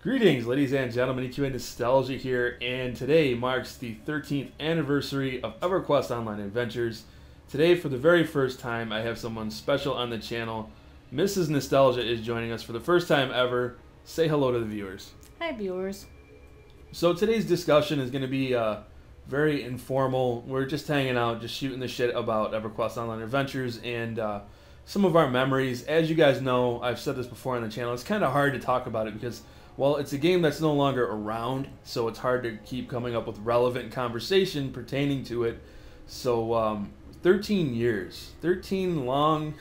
Greetings, ladies and gentlemen. EQA Nostalgia here, and today marks the 13th anniversary of EverQuest Online Adventures. Today, for the very first time, I have someone special on the channel. Mrs. Nostalgia is joining us for the first time ever. Say hello to the viewers. Hi, viewers. So today's discussion is going to be very informal. We're just hanging out, just shooting the shit about EverQuest Online Adventures and some of our memories. As you guys know, I've said this before on the channel, it's kind of hard to talk about it because, well, it's a game that's no longer around, so it's hard to keep coming up with relevant conversation pertaining to it. So 13 years, 13 long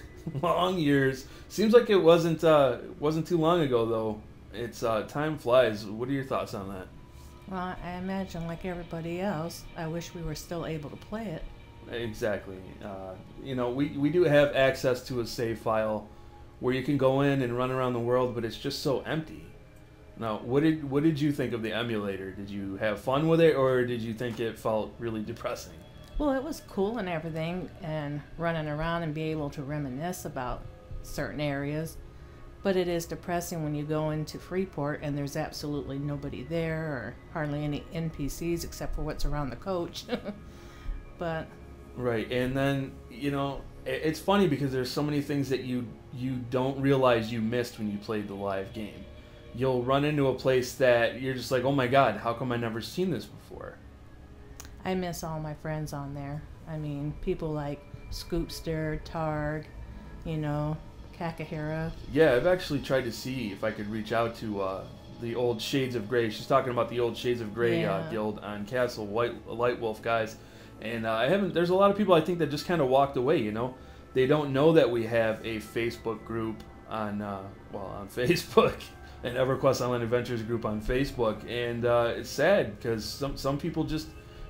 years. Seems like it wasn't too long ago though. It's time flies. What are your thoughts on that? Well, I imagine, like everybody else, I wish we were still able to play it. Exactly. You know, we do have access to a save file where you can go in and run around the world, but it's just so empty. Now, what did you think of the emulator? Did you have fun with it, or did you think it felt really depressing? Well, it was cool and everything, and running around and be able to reminisce about certain areas. But it is depressing when you go into Freeport and there's absolutely nobody there, or hardly any NPCs except for what's around the coach. But right, and then, you know, it's funny because there's so many things that you don't realize you missed when you played the live game. You'll run into a place that you're just like, oh my god, how come I never seen this before? I miss all my friends on there. I mean, people like Scoopster, Targ, you know, Kakahira. Yeah, I've actually tried to see if I could reach out to the old Shades of Grey. She's talking about the old Shades of Grey guild on Castle Light Wolf guys. And I haven't. There's a lot of people I think that just kind of walked away. You know, they don't know that we have a Facebook group on on Facebook, an EverQuest Online Adventures group on Facebook, and it's sad because some people just,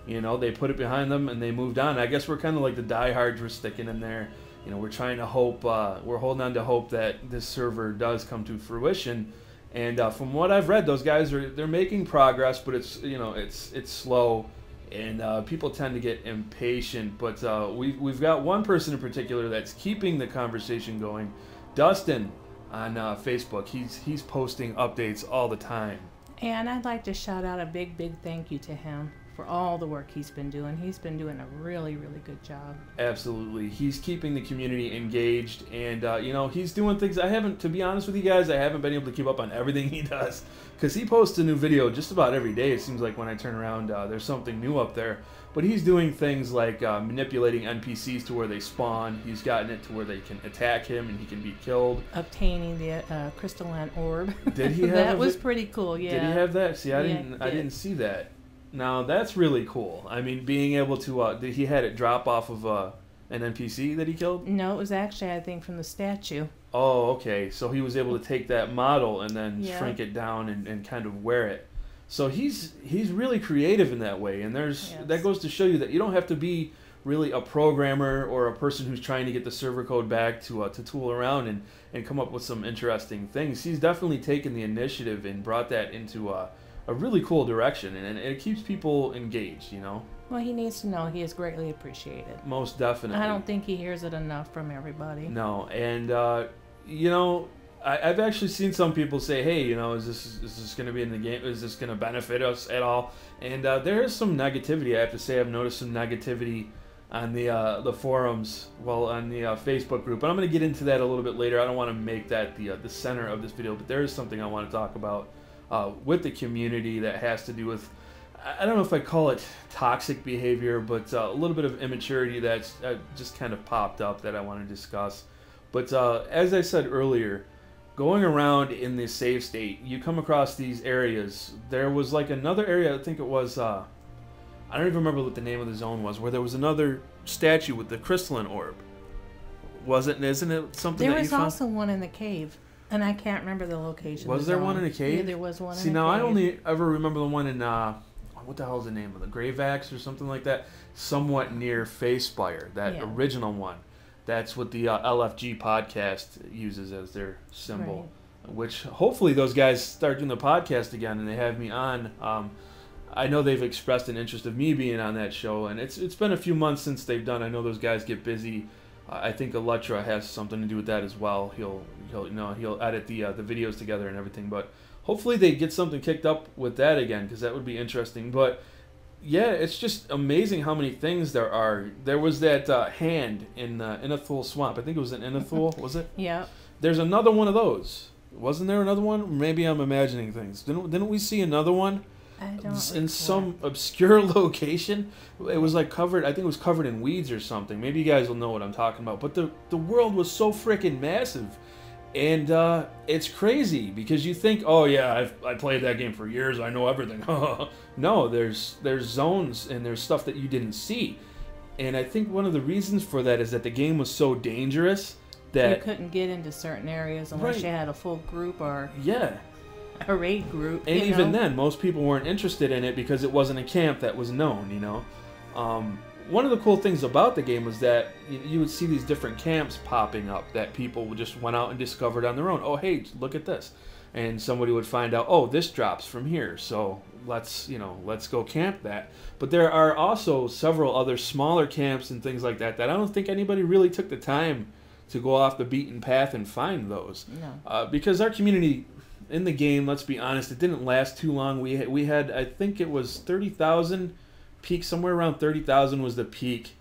you know, they put it behind them and they moved on. I guess we're kind of like the diehards. We're sticking in there. You know, we're trying to hope. We're holding on to hope that this server does come to fruition. And from what I've read, those guys they're making progress, but it's, you know, it's slow. And people tend to get impatient, but we've got one person in particular that's keeping the conversation going. Dustin on Facebook, he's posting updates all the time. And I'd like to shout out a big thank you to him for all the work he's been doing. He's been doing a really good job. Absolutely. He's keeping the community engaged, and you know, he's doing things I haven't, to be honest with you guys, I haven't been able to keep up on everything he does, because he posts a new video just about every day. It seems like when I turn around, there's something new up there. But he's doing things like manipulating NPCs to where they spawn. He's gotten it to where they can attack him and he can be killed. Obtaining the crystalline orb. Did he have that? Was pretty cool, yeah. Did he have that? See, I yeah, didn't see that. Now that's really cool. I mean, being able to he had it drop off of an NPC that he killed? No, it was actually, I think, from the statue. Oh, okay. So he was able to take that model and then shrink it down and kind of wear it. So he's really creative in that way, and that goes to show you that you don't have to be really a programmer or a person who's trying to get the server code back to tool around and come up with some interesting things. He's definitely taken the initiative and brought that into a really cool direction, and it keeps people engaged, you know? Well, he needs to know he is greatly appreciated. Most definitely. I don't think he hears it enough from everybody. No, and, you know, I've actually seen some people say, hey, you know, is this going to be in the game? Is this going to benefit us at all? And there is some negativity. I have to say I've noticed some negativity on the forums, on the Facebook group. And I'm going to get into that a little bit later. I don't want to make that the center of this video, but there is something I want to talk about with the community that has to do with, I don't know if I call it toxic behavior, but a little bit of immaturity that's just kind of popped up that I want to discuss. But as I said earlier, going around in the save state, you come across these areas. There was like another area, I think it was, I don't even remember what the name of the zone was, where there was another statue with the crystalline orb. Isn't it something that you found? There was also one in the cave, and I can't remember the location. Was there one in the cave? Yeah, there was one in the cave. See, now I only ever remember the one in, what the hell is the name of the Gravax or something like that? Somewhat near Facespire, that original one. That's what the LFG podcast uses as their symbol, which hopefully those guys start doing the podcast again and they have me on. I know they've expressed an interest of me being on that show, and it's been a few months since they've done. I know those guys get busy. I think Electra has something to do with that as well. He'll edit the videos together and everything, but hopefully they get something kicked up with that again, because that would be interesting. But yeah, it's just amazing how many things there are. There was that hand in Inethul Swamp. I think it was in Inethul, was it? Yeah. There's another one of those. Wasn't there another one? Maybe I'm imagining things. Didn't we see another one? I don't In some obscure location. It was like covered, I think it was covered in weeds or something. Maybe you guys will know what I'm talking about. But the world was so freaking massive. And it's crazy because you think, oh yeah, I played that game for years, I know everything. No, there's zones and there's stuff that you didn't see. And I think one of the reasons for that is that the game was so dangerous that you couldn't get into certain areas unless you had a full group or a raid group. And even then, most people weren't interested in it because it wasn't a camp that was known, you know. One of the cool things about the game was that you would see these different camps popping up that people just went out and discovered on their own. Oh, hey, look at this. And somebody would find out, oh, this drops from here, so let's go camp that. But there are also several other smaller camps and things like that I don't think anybody really took the time to go off the beaten path and find those. No. Because our community in the game, let's be honest, it didn't last too long. We had I think it was 30,000 peak, somewhere around 30,000 was the peak,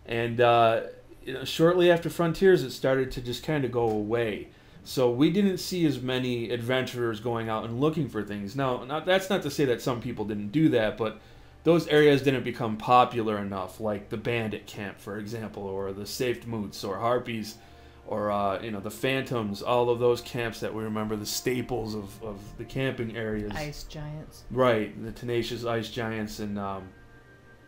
and shortly after Frontiers, it started to just kind of go away. So we didn't see as many adventurers going out and looking for things. Now, that's not to say that some people didn't do that, but those areas didn't become popular enough, like the Bandit Camp, for example, or the Safed Moots, or Harpies, or the Phantoms, all of those camps that we remember, the staples of the camping areas. Ice Giants. Right, the tenacious Ice Giants and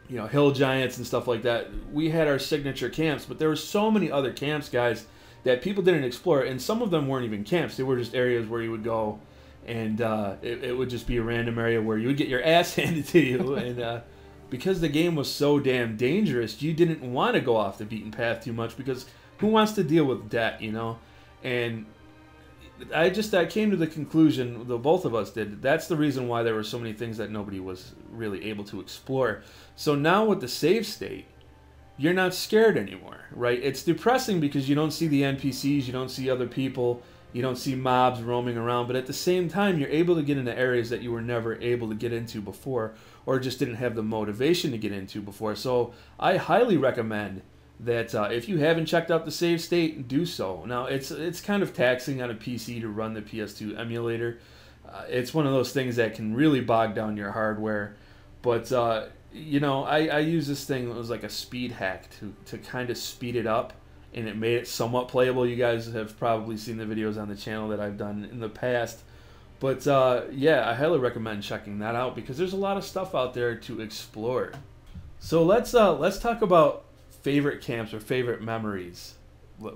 Hill Giants and stuff like that. We had our signature camps, but there were so many other camps, guys, that people didn't explore, and some of them weren't even camps. They were just areas where you would go, and it would just be a random area where you would get your ass handed to you, and because the game was so damn dangerous, you didn't want to go off the beaten path too much, because who wants to deal with debt, And I came to the conclusion, though both of us did, that's the reason why there were so many things that nobody was really able to explore. So now with the save state, you're not scared anymore, right? It's depressing because you don't see the NPCs, you don't see other people, you don't see mobs roaming around, but at the same time, you're able to get into areas that you were never able to get into before, or just didn't have the motivation to get into before. So I highly recommend that if you haven't checked out the save state, do so. Now, it's kind of taxing on a PC to run the PS2 emulator. It's one of those things that can really bog down your hardware, but I use this thing. It was like a speed hack to kind of speed it up, and it made it somewhat playable. You guys have probably seen the videos on the channel that I've done in the past. But I highly recommend checking that out because there's a lot of stuff out there to explore. So let's talk about favorite camps or favorite memories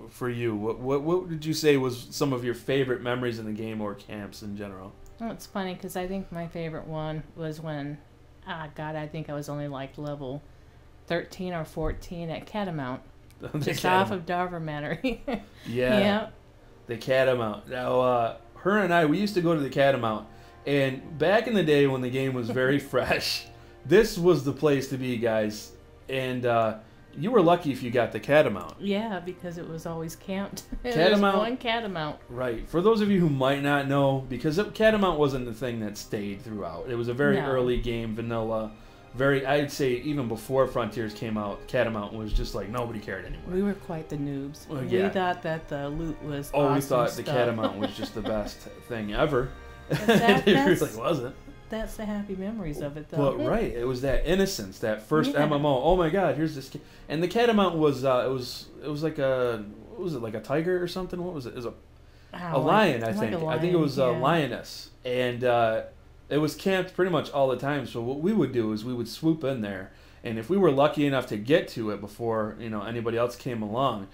for you. What did you say was some of your favorite memories in the game or camps in general? Well, it's funny because I think my favorite one was when I think I was only like level 13 or 14 at Catamount, just off of Darver Manor. Yeah. The Catamount. Now, her and I, we used to go to the Catamount, and back in the day when the game was very fresh, this was the place to be, guys. And you were lucky if you got the Catamount. Yeah, because it was always camped. Catamount. One Catamount. Right. For those of you who might not know, because Catamount wasn't the thing that stayed throughout. It was a very early game, vanilla. I'd say even before Frontiers came out, Catamount was just like nobody cared anymore. We were quite the noobs. Well, yeah. We thought that the loot was awesome. We thought stuff. The Catamount was just the best thing ever. It really wasn't. That's the happy memories of it, though. But right, it was that innocence, that first MMO. Oh my God, here's this, and the Catamount was it was like a, what was it, like a tiger or something? What was it? It was a lion, I think. I think it was a lioness, and it was camped pretty much all the time. So what we would do is we would swoop in there, and if we were lucky enough to get to it before anybody else came along,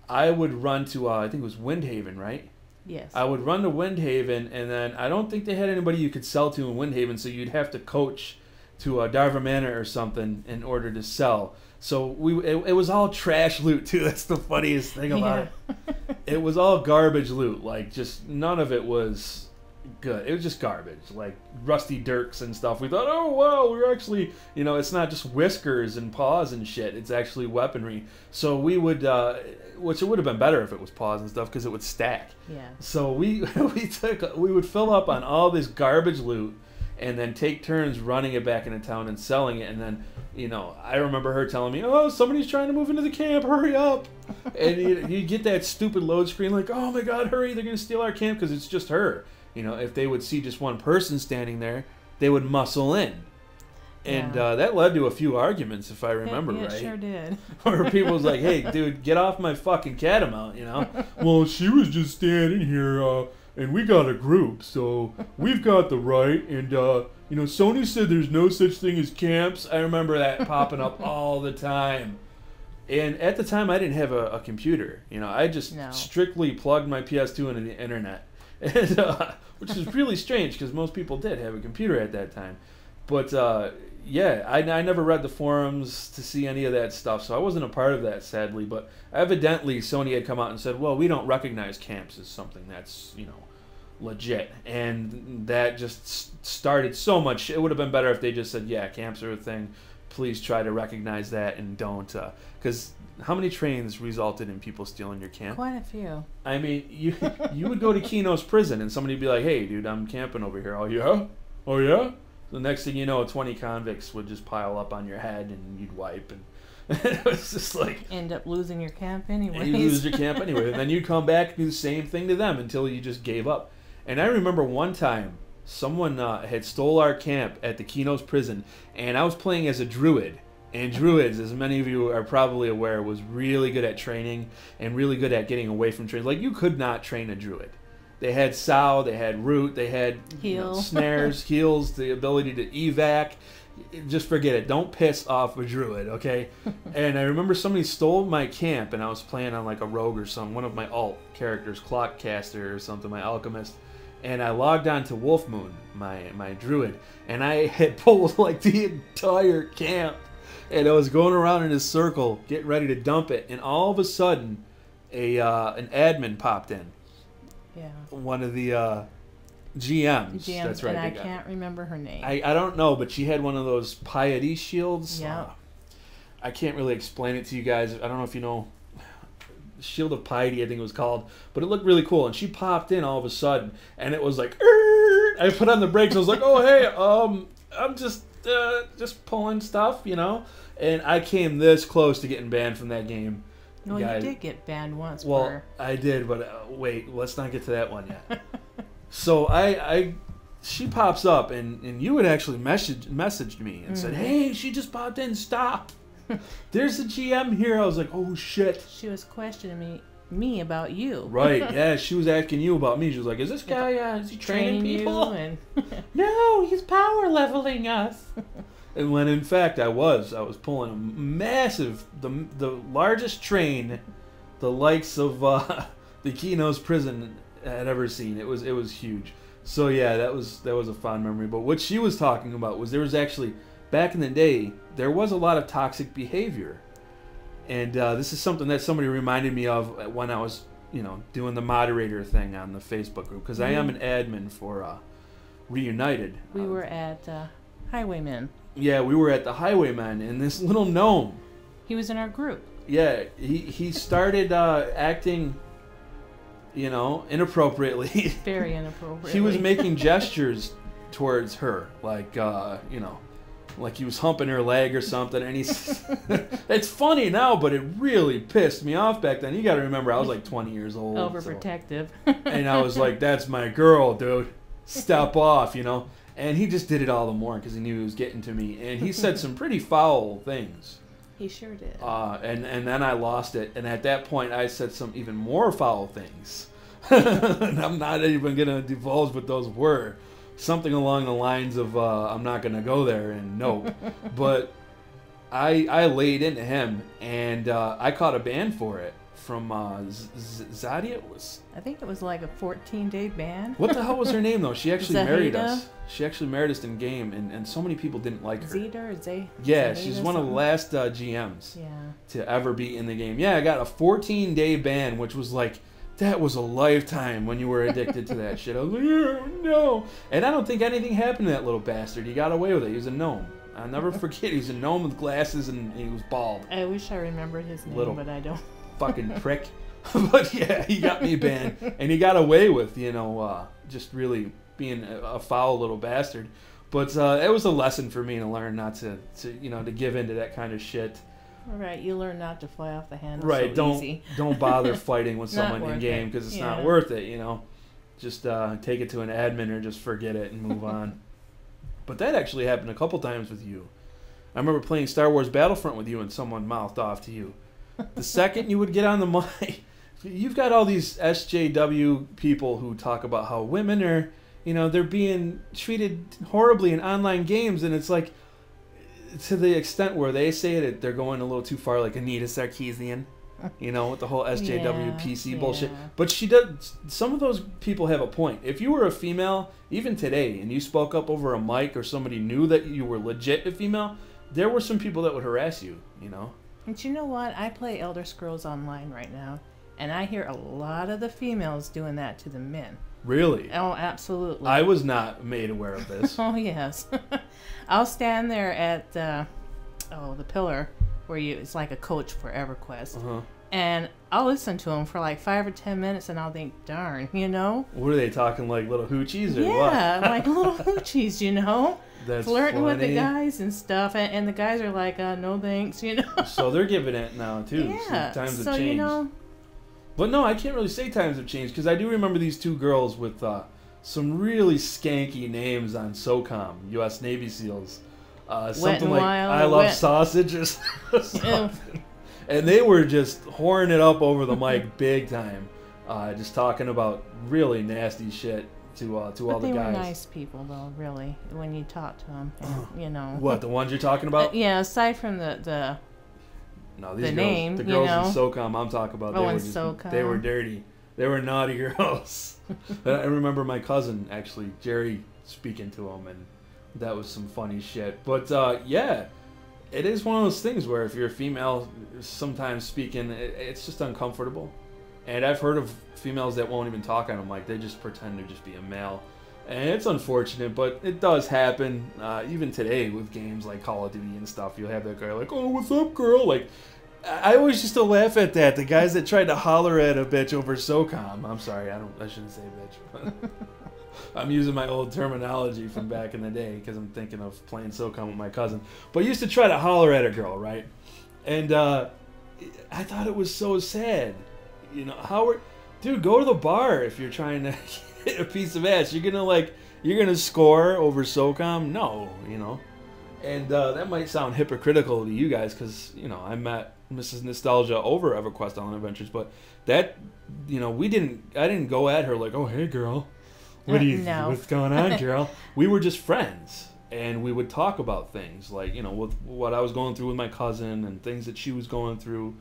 I would run to I think it was Windhaven, right? Yes. I would run to Windhaven, and then I don't think they had anybody you could sell to in Windhaven, so you'd have to coach to Darver Manor or something in order to sell. So it was all trash loot too. That's the funniest thing about it. It was all garbage loot. Like, just none of it was good. It was just garbage, like rusty dirks and stuff. We thought, oh wow, we're actually, you know, it's not just whiskers and paws and shit. It's actually weaponry. So we would, which it would have been better if it was paws and stuff because it would stack. Yeah. So we would fill up on all this garbage loot and then take turns running it back into town and selling it. And then, you know, I remember her telling me, oh, somebody's trying to move into the camp, hurry up. And you get that stupid load screen like, oh my God, hurry, they're going to steal our camp because it's just her. You know, if they would see just one person standing there, they would muscle in. And that led to a few arguments, if I remember right. It sure did. Where people was like, hey, dude, get off my fucking catamount, you know? Well, she was just standing here, and we got a group, so we've got the right. And, you know, Sony said there's no such thing as camps. I remember that popping up all the time. And at the time, I didn't have a computer. You know, I just strictly plugged my PS2 into the internet. And, which is really strange because most people did have a computer at that time. But, yeah, I never read the forums to see any of that stuff, so I wasn't a part of that, sadly. But evidently, Sony had come out and said, well, we don't recognize camps as something that's, you know, legit. And that just started so much. It would have been better if they just said, yeah, camps are a thing. Please try to recognize that and don't. Because how many trains resulted in people stealing your camp? Quite a few. I mean, you would go to Keno's prison and somebody would be like, hey, dude, I'm camping over here. Oh, yeah? Oh, yeah? The next thing you know, 20 convicts would just pile up on your head and you'd wipe. And it was just like... End up losing your camp anyway. You lose your camp anyway. And then you'd come back and do the same thing to them until you just gave up. And I remember one time, someone had stole our camp at the Keno's prison, and I was playing as a druid. And druids, as many of you are probably aware, was really good at training and really good at getting away from trains. Like, you could not train a druid. They had sow, they had root, they had snares, heals, the ability to evac. Just forget it. Don't piss off a druid, okay? And I remember somebody stole my camp, and I was playing on like a rogue or something, one of my alt characters, Clockcaster or something, my alchemist. And I logged on to Wolfmoon, my druid, and I had pulled like the entire camp. And I was going around in a circle, getting ready to dump it, and all of a sudden, an admin popped in. Yeah. One of the GMs. That's right. And I can't remember her name. I don't know, but she had one of those piety shields. Yeah. I can't really explain it to you guys. I don't know if you know. Shield of Piety, I think it was called, but it looked really cool. And she popped in all of a sudden, and it was like, I put on the brakes. I was like, oh hey, I'm just pulling stuff, you know. And I came this close to getting banned from that game. Well, you did get banned once. Well, I did, but wait, let's not get to that one yet. So she pops up, and you had actually messaged me and said, hey, she just popped in, stop. There's a GM here. I was like, oh shit. She was questioning me about you. Right, yeah, she was asking you about me. She was like, is this guy, is he training people? And no, he's power leveling us. And when in fact I was pulling a massive, the largest train the likes of the Keno's prison had ever seen. It was huge. So yeah, that was a fond memory. But what she was talking about was there was actually, back in the day, there was a lot of toxic behavior. And this is something that somebody reminded me of when I was, you know, doing the moderator thing on the Facebook group, because I am an admin for Reunited. We were at Highwaymen. Yeah, we were at the Highwaymen, and this little gnome. He was in our group. Yeah, he started acting, you know, inappropriately. Very inappropriately. He was making gestures towards her, like, you know, like he was humping her leg or something, and he's... It's funny now, but it really pissed me off back then. You got to remember, I was like 20 years old. Overprotective. So. And I was like, that's my girl, dude. Step off, you know. And he just did it all the more because he knew he was getting to me. And he said some pretty foul things. He sure did. And then I lost it. And at that point, I said some even more foul things. And I'm not even going to divulge what those were. Something along the lines of, I'm not going to go there, and no. But I laid into him, and I caught a ban for it from Zadia. I think it was like a 14-day ban. What the hell was her name, though? She actually married us. She actually married us in game, and so many people didn't like her. Zeta or Zay? Yeah, she's one of the last GMs to ever be in the game. Yeah, I got a 14-day ban, which was like that was a lifetime when you were addicted to that shit. I was like, oh, no. And I don't think anything happened to that little bastard. He got away with it. He was a gnome. I'll never forget. He was a gnome with glasses and he was bald. I wish I remembered his name, but I don't. Fucking prick. But yeah, he got me banned. And he got away with, just really being a foul little bastard. But it was a lesson for me to learn not to give into that kind of shit. Right, you learn not to fly off the handle. Right, so easy. don't bother fighting with someone in game because it's not worth it. Just take it to an admin or just forget it and move on. But that actually happened a couple times with you. I remember playing Star Wars Battlefront with you and someone mouthed off to you. The second you would get on the mic, you've got all these SJW people who talk about how women are, they're being treated horribly in online games, and it's like, to the extent where they say that they're going a little too far, like Anita Sarkeesian, with the whole SJW PC bullshit. But she does. Some of those people have a point. If you were a female, even today, and you spoke up over a mic, or somebody knew that you were legit a female, there were some people that would harass you. And you know what? I play Elder Scrolls Online right now, and I hear a lot of the females doing that to the men. Really? Oh, absolutely. I was not made aware of this. Oh, yes. I'll stand there at the pillar where it's like a coach for EverQuest. And I'll listen to them for like 5 or 10 minutes, and I'll think, darn, What are they talking, like little hoochies or what? Yeah, like little hoochies, That's flirting funny. with the guys and stuff. And the guys are like, no thanks, So they're giving it now, too. Yeah. So times have changed. But no, I can't really say times have changed, because I do remember these two girls with some really skanky names on SOCOM, U.S. Navy SEALs. Something like I Love Sausage or something. And they were just whoring it up over the mic big time, just talking about really nasty shit to all the guys. They were nice people, though, really, when you talk to them, and, What, the ones you're talking about? Yeah, aside from the No, these the girls, name, the girls in SOCOM I'm talking about, they were dirty. They were naughty girls. I remember my cousin, actually, Jerry, speaking to them, and that was some funny shit. But, yeah, it is one of those things where if you're a female, sometimes speaking, it's just uncomfortable. And I've heard of females that won't even talk on them, like they just pretend to just be a male. And it's unfortunate, but it does happen. Even today with games like Call of Duty and stuff, you'll have that guy like, oh, what's up, girl? Like, I always used to laugh at that. The guys that tried to holler at a bitch over SOCOM. I'm sorry, I shouldn't say bitch. But I'm using my old terminology from back in the day because I'm thinking of playing SOCOM with my cousin. But I used to try to holler at a girl, right? And I thought it was so sad. Dude, go to the bar if you're trying to get a piece of ass. You're gonna score over SOCOM? No, And that might sound hypocritical to you guys because, I met Mrs. Nostalgia over EverQuest Online Adventures, but that, I didn't go at her like, oh, hey, girl. What's going on, girl? We were just friends, and we would talk about things like, with what I was going through with my cousin and things that she was going through,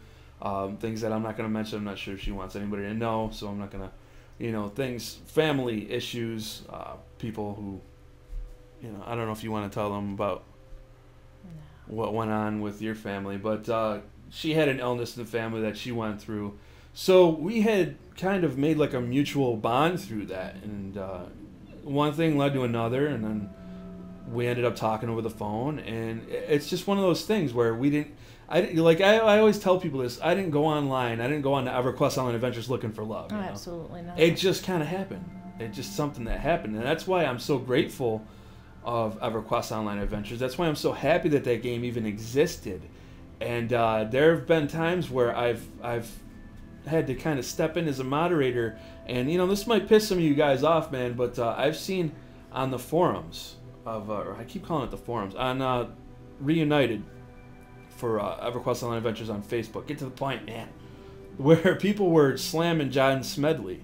things that I'm not going to mention. I'm not sure if she wants anybody to know, so I'm not going to, things, family issues, people who, I don't know if you want to tell them about what went on with your family, but she had an illness in the family that she went through. So we had kind of made like a mutual bond through that, and one thing led to another, and then we ended up talking over the phone, and it's just one of those things where I always tell people this, I didn't go online, I didn't go on to EverQuest Online Adventures looking for love. Absolutely not. It just kind of happened. It's just something that happened, and that's why I'm so grateful of EverQuest Online Adventures. That's why I'm so happy that that game even existed. And there have been times where I've had to kind of step in as a moderator, and this might piss some of you guys off, man, but I've seen on the forums of, or I keep calling it the forums, on Reunited for EverQuest Online Adventures on Facebook, get to the point, man, where people were slamming John Smedley.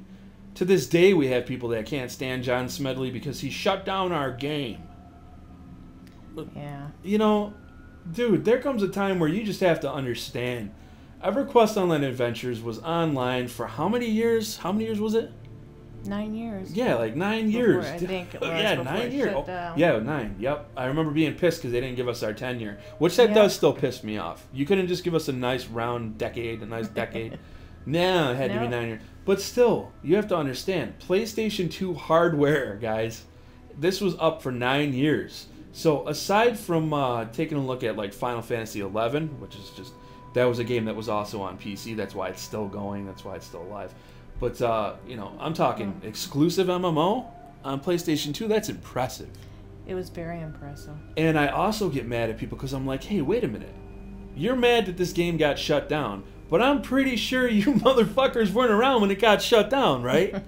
To this day, we have people that can't stand John Smedley because he shut down our game. Yeah. Dude, there comes a time where you just have to understand. EverQuest Online Adventures was online for how many years? How many years was it? 9 years. Yeah, like 9 years. I think it was. Yeah, 9 years. Yeah, 9. Yep. I remember being pissed because they didn't give us our tenure, which that does still piss me off. You couldn't just give us a nice round decade, a nice decade. No, it had to be Nope. 9 years. But still, you have to understand, PlayStation 2 hardware, guys, this was up for 9 years. So aside from taking a look at like Final Fantasy 11, which is just, that was a game that was also on PC. That's why it's still going. That's why it's still alive. But you know, I'm talking exclusive MMO on PlayStation 2. That's impressive. It was very impressive. And I also get mad at people because I'm like, hey, wait a minute. You're mad that this game got shut down, but I'm pretty sure you motherfuckers weren't around when it got shut down, right?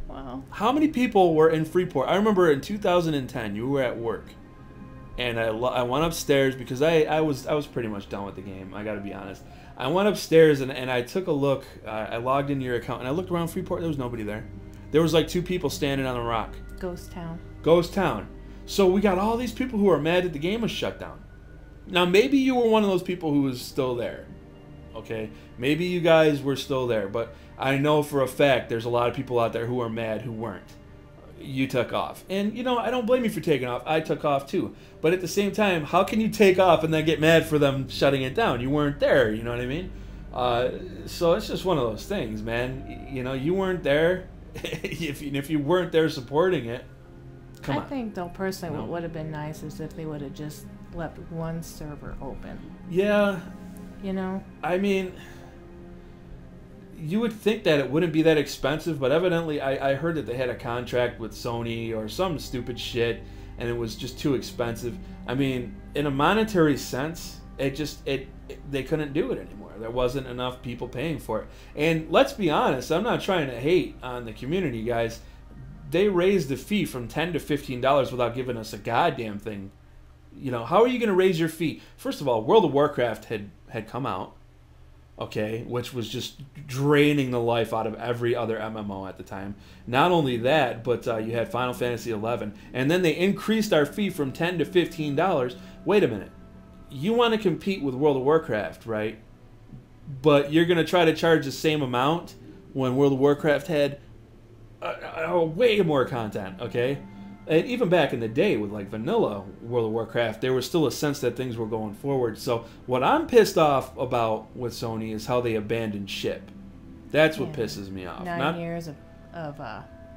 Wow. How many people were in Freeport? I remember in 2010, you were at work, and I went upstairs because I was pretty much done with the game. I got to be honest. I went upstairs and I took a look. I logged into your account and I looked around Freeport. There was nobody there. There was like 2 people standing on a rock. Ghost town. Ghost town. So we got all these people who are mad that the game was shut down. Now maybe you were one of those people who was still there. Okay? Maybe you guys were still there, but I know for a fact there's a lot of people out there who are mad who weren't. You took off. And, you know, I don't blame you for taking off. I took off too. But at the same time, how can you take off and then get mad for them shutting it down? You weren't there, you know what I mean? So it's just one of those things, man. You know, you weren't there. if you weren't there supporting it, come on. I think, though, personally, what would have been nice is if they would have just left one server open. Yeah. You know? I mean, you would think that it wouldn't be that expensive, but evidently I heard that they had a contract with Sony or some stupid shit, and it was just too expensive. I mean, in a monetary sense, they couldn't do it anymore. There wasn't enough people paying for it. And let's be honest, I'm not trying to hate on the community, guys. They raised the fee from $10 to $15 without giving us a goddamn thing. You know, how are you going to raise your fee? First of all, World of Warcraft had come out. Okay, which was just draining the life out of every other MMO at the time. Not only that, but you had Final Fantasy 11, and then they increased our fee from $10 to $15. Wait a minute, you want to compete with World of Warcraft, right? But you're gonna try to charge the same amount when World of Warcraft had way more content, okay? And even back in the day with like vanilla World of Warcraft, there was still a sense that things were going forward. So what I'm pissed off about with Sony is how they abandoned ship. That's what pisses me off. 9 years of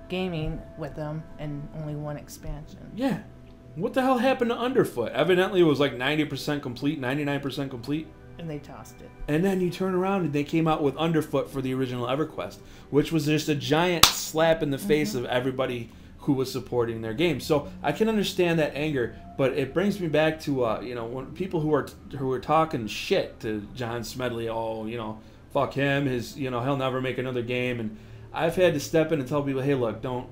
gaming with them and only one expansion. Yeah. What the hell happened to Underfoot? Evidently it was like 90% complete, 99% complete. And they tossed it. And then you turn around and they came out with Underfoot for the original EverQuest, which was just a giant slap in the face of everybody who was supporting their game. So I can understand that anger, but it brings me back to you know, when people who are talking shit to John Smedley, oh, you know, fuck him, you know, he'll never make another game. And I've had to step in and tell people, hey, look, don't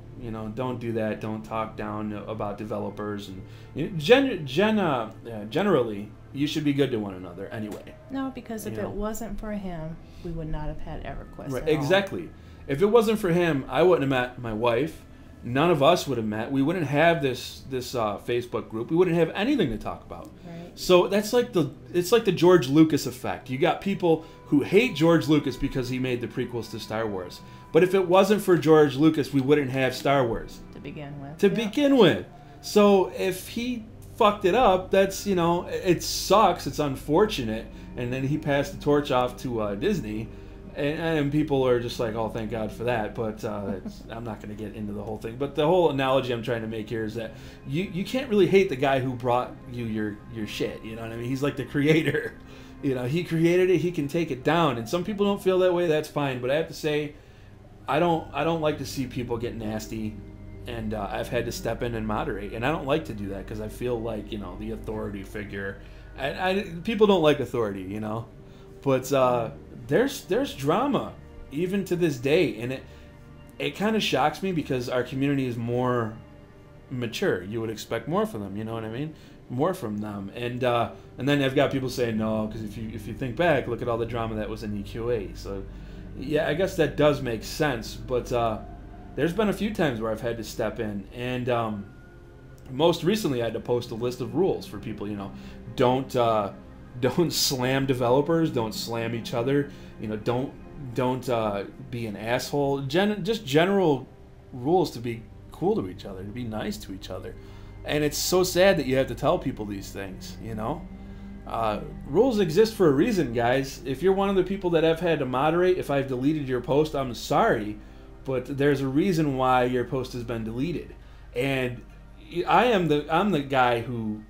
do that, don't talk down about developers, and you know, generally you should be good to one another anyway. No, because if it wasn't for him, we would not have had EverQuest. Right, exactly. If it wasn't for him, I wouldn't have met my wife. None of us would have met. We wouldn't have this Facebook group. We wouldn't have anything to talk about. Right. So that's like it's like the George Lucas effect. You got people who hate George Lucas because he made the prequels to Star Wars. But if it wasn't for George Lucas, we wouldn't have Star Wars. To begin with. Begin with. So if he fucked it up, that's, you know, it sucks. It's unfortunate. And then he passed the torch off to Disney. And people are just like, oh, thank God for that. But I'm not going to get into the whole thing. But the whole analogy I'm trying to make here is that you can't really hate the guy who brought you your shit. You know what I mean? He's like the creator. You know, he created it. He can take it down. And some people don't feel that way. That's fine. But I have to say, I don't like to see people get nasty. And I've had to step in and moderate. And I don't like to do that because I feel like, you know, the authority figure. People don't like authority, you know. But there's drama even to this day, and it kind of shocks me because our community is more mature. You would expect more from them, you know what I mean? More from them, and then I've got people saying no, because if you think back, look at all the drama that was in EQA. So yeah, I guess that does make sense. But there's been a few times where I've had to step in, and most recently I had to post a list of rules for people. You know, don't slam developers. Don't slam each other. You know, don't be an asshole. Just general rules to be cool to each other, to be nice to each other. And it's so sad that you have to tell people these things, you know. Rules exist for a reason, guys. If you're one of the people that I've had to moderate, if I've deleted your post, I'm sorry, but there's a reason why your post has been deleted. And I'm the guy who,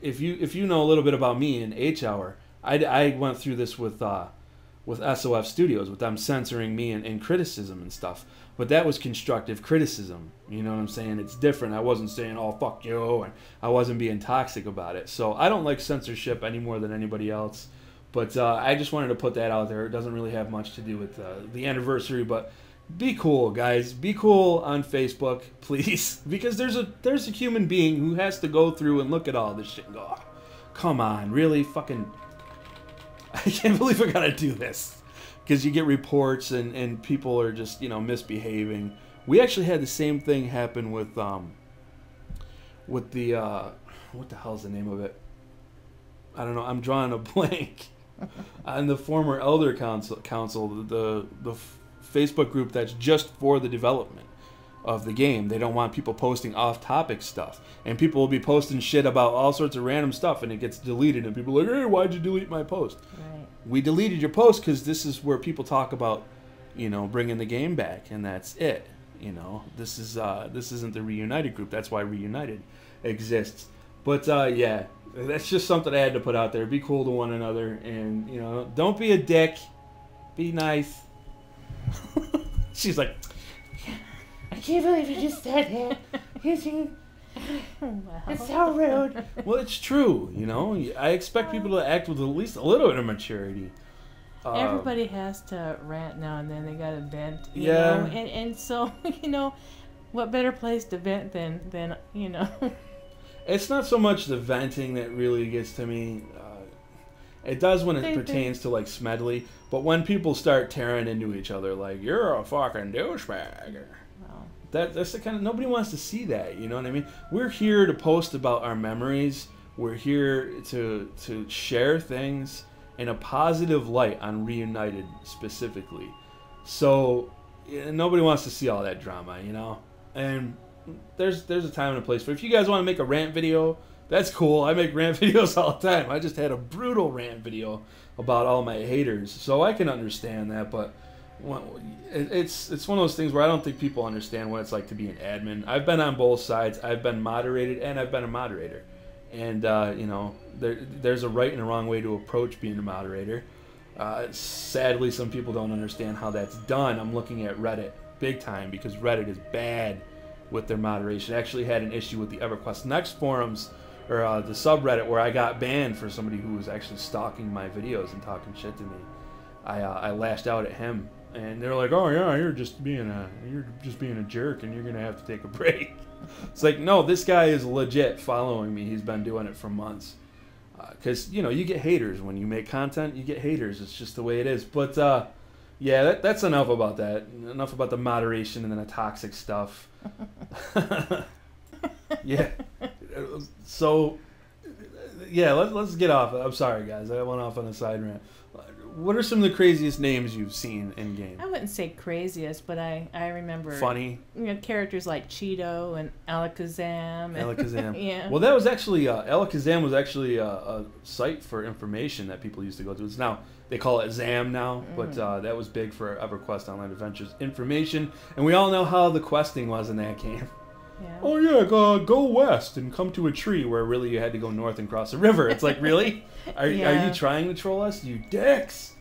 if you know a little bit about me in H Hour, I went through this with SOF Studios, with them censoring me and criticism and stuff. But that was constructive criticism. You know what I'm saying? It's different. I wasn't saying, oh, fuck you, and I wasn't being toxic about it. So I don't like censorship any more than anybody else. But I just wanted to put that out there. It doesn't really have much to do with the anniversary, but be cool, guys. Be cool on Facebook, please. Because there's a human being who has to go through and look at all this shit and go, oh, come on, really? Fucking... I can't believe I gotta do this. Because you get reports and people are just, misbehaving. We actually had the same thing happen with the what the hell's the name of it? I don't know. I'm drawing a blank. On the former Elder Council, the Facebook group that's just for the development of the game. They don't want people posting off-topic stuff, and people will be posting shit about all sorts of random stuff, and it gets deleted, and people are like, hey, why'd you delete my post? Right. We deleted your post because this is where people talk about, bringing the game back, and that's it. This isn't the Reunited group. That's why Reunited exists. But yeah, that's just something I had to put out there. Be cool to one another, and don't be a dick. Be nice. She's like, I can't believe you just said that. It's so rude. Well, it's true, I expect people to act with at least a little bit of maturity. Everybody has to rant now and then. They got to vent, you know? And so, what better place to vent than It's not so much the venting that really gets to me. It does when it pertains to, like, Smedley. But when people start tearing into each other, like, you're a fucking douchebag. That's the kind of... Nobody wants to see that, you know what I mean? We're here to post about our memories. We're here to share things in a positive light on Reunited specifically. So, nobody wants to see all that drama, And there's a time and a place for it. If you guys want to make a rant video, that's cool. I make rant videos all the time. I just had a brutal rant video about all my haters. So I can understand that, but... It's one of those things where I don't think people understand what it's like to be an admin. I've been on both sides. I've been moderated and I've been a moderator. And, there's a right and a wrong way to approach being a moderator. Sadly, some people don't understand how that's done. I'm looking at Reddit big time because Reddit is bad with their moderation. I actually had an issue with the EverQuest Next forums, or the subreddit, where I got banned for somebody who was actually stalking my videos and talking shit to me. I lashed out at him. And they're like, "Oh yeah, you're just being a jerk, and you're gonna have to take a break." It's like, no, this guy is legit following me. He's been doing it for months. Because you get haters when you make content. You get haters. It's just the way it is. But yeah, that's enough about that. Enough about the moderation and then the toxic stuff. Yeah. So yeah, let's get off. I'm sorry, guys. I went off on a side rant. What are some of the craziest names you've seen in game? I wouldn't say craziest, but I remember funny. Characters like Cheeto and Alakazam. Alakazam. Yeah. Well, that was actually Alakazam was actually a site for information that people used to go to. It's now they call it Zam now, but that was big for EverQuest Online Adventures information, and we all know how the questing was in that game. Yeah. Oh yeah, go west and come to a tree, where really you had to go north and cross a river. It's like, really? Are you trying to troll us, you dicks?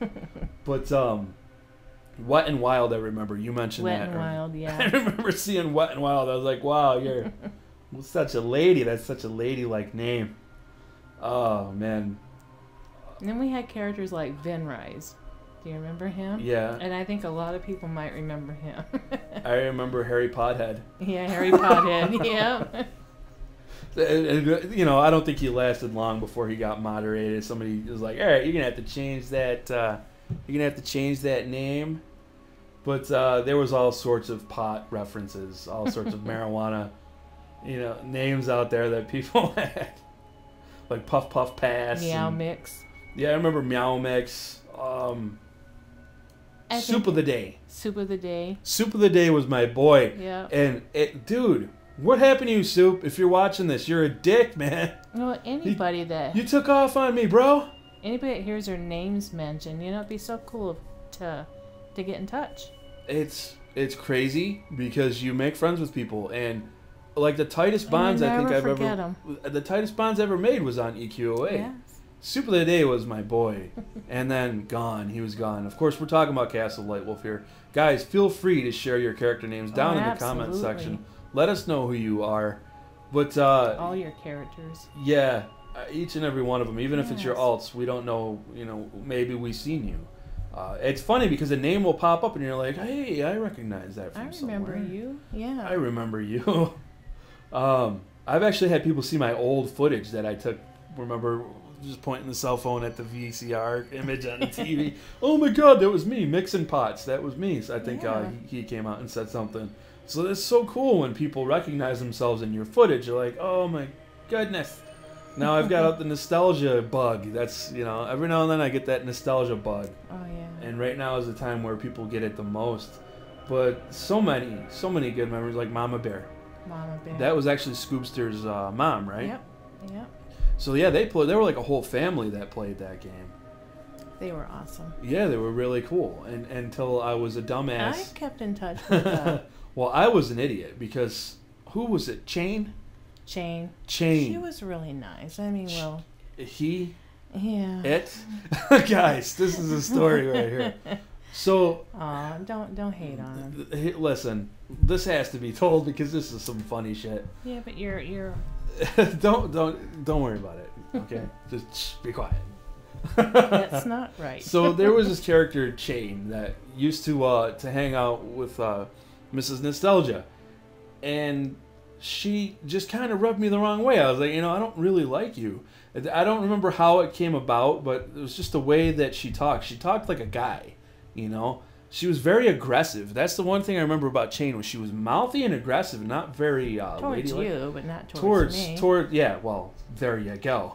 But Wet and Wild, I remember you mentioned Wet that. and Wild, yeah. I remember seeing Wet and Wild. I was like, wow, you're such a lady. That's such a ladylike name. Oh man. And then we had characters like Vinrise. Do you remember him? Yeah. And I think a lot of people might remember him. I remember Harry Pothead. Yeah, Harry Pothead. Yeah. I don't think he lasted long before he got moderated. Somebody was like, "All right, you're gonna have to change that. You're gonna have to change that name." But there was all sorts of pot references, all sorts of marijuana, names out there that people had, like Puff Puff Pass. Meow Mix. Yeah, I remember Meow Mix. Soup of the Day. Soup of the Day. Soup of the Day was my boy. Yeah. And dude, What happened to you, Soup? If you're watching this, you're a dick, man. Well, anybody You took off on me, bro. Anybody that hears their names mentioned, it'd be so cool to get in touch. It's crazy because you make friends with people, and like the tightest bonds the tightest bonds I ever made was on EQOA. Yes. Soup of the Day was my boy, and then gone. He was gone. Of course, we're talking about Castle Lightwolf here, guys. Feel free to share your character names down in the comment section. Let us know who you are. But all your characters. Yeah, each and every one of them. Even if it's your alts, we don't know. Maybe we've seen you. It's funny because a name will pop up and you're like, hey, I recognize that from somewhere. I remember you. Yeah. I remember you. I've actually had people see my old footage that I took. Remember just pointing the cell phone at the VCR image on the TV. Oh my God, that was me mixing pots. That was me. So I think he came out and said something. So it's so cool when people recognize themselves in your footage. You're like, oh my goodness. Now I've got the nostalgia bug. That's, every now and then I get that nostalgia bug. Oh, yeah. And right now is the time where people get it the most. But so many good memories, like Mama Bear. Mama Bear. That was actually Scoopster's mom, right? Yep. So yeah, they were like a whole family that played that game. They were awesome. Yeah, they were really cool. And until I was a dumbass. I kept in touch with Well, I was an idiot because who was it? Chain. She was really nice. He. Yeah. It. Guys, this is a story right here. So. Don't hate on him. Listen, this has to be told because this is some funny shit. Yeah, but you're. don't worry about it. Okay, just be quiet. That's not right. So there was this character Chain that used to hang out with Mrs. Nostalgia, and she just kind of rubbed me the wrong way. I was like, I don't really like you. I don't remember how it came about, but it was just the way that she talked. She talked like a guy, She was very aggressive. That's the one thing I remember about Chain was she was mouthy and aggressive, not very towards ladylike. you, but not towards me. Well, there you go.